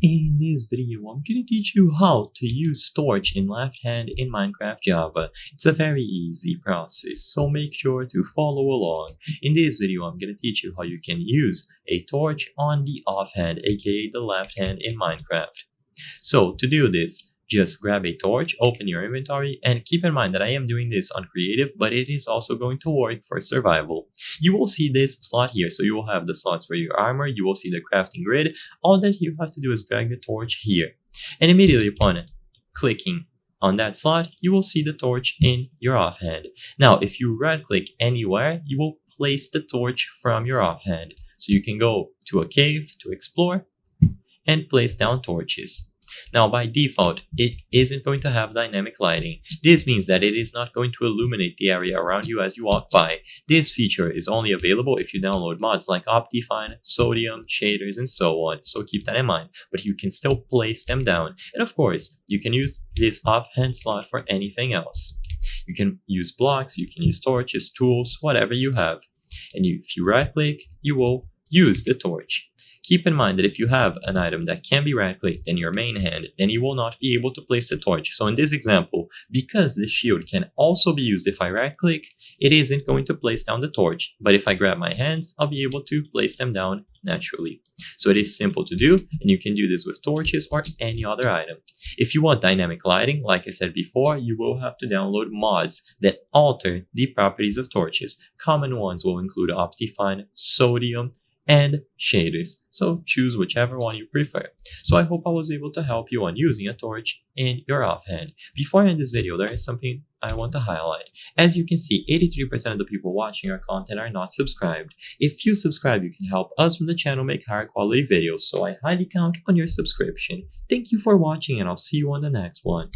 In this video, I'm going to teach you how to use torch in left hand in Minecraft Java. It's a very easy process, so make sure to follow along. In this video, I'm going to teach you how you can use a torch on the offhand, aka the left hand in Minecraft. So to do this, just grab a torch, open your inventory, and keep in mind that I am doing this on creative, but it is also going to work for survival. You will see this slot here, so you will have the slots for your armor, you will see the crafting grid. All that you have to do is drag the torch here. And immediately upon clicking on that slot, you will see the torch in your offhand. Now, if you right click anywhere, you will place the torch from your offhand. So you can go to a cave to explore and place down torches. Now, by default, it isn't going to have dynamic lighting. This means that it is not going to illuminate the area around you as you walk by. This feature is only available if you download mods like Optifine, Sodium, shaders, and so on, so keep that in mind. But you can still place them down. And of course, you can use this offhand slot for anything else. You can use blocks, you can use torches, tools, whatever you have. And if you right click, you will use the torch. Keep in mind that if you have an item that can be right-clicked in your main hand, then you will not be able to place the torch. So in this example, because the shield can also be used if I right-click, it isn't going to place down the torch. But if I grab my hands, I'll be able to place them down naturally. So it is simple to do, and you can do this with torches or any other item. If you want dynamic lighting, like I said before, you will have to download mods that alter the properties of torches. Common ones will include Optifine, Sodium, and shaders, so choose whichever one you prefer. So I hope I was able to help you on using a torch in your offhand. Before I end this video, there is something I want to highlight. As you can see, 83% of the people watching our content are not subscribed. If you subscribe, you can help us from the channel make higher quality videos, so I highly count on your subscription. Thank you for watching, and I'll see you on the next one.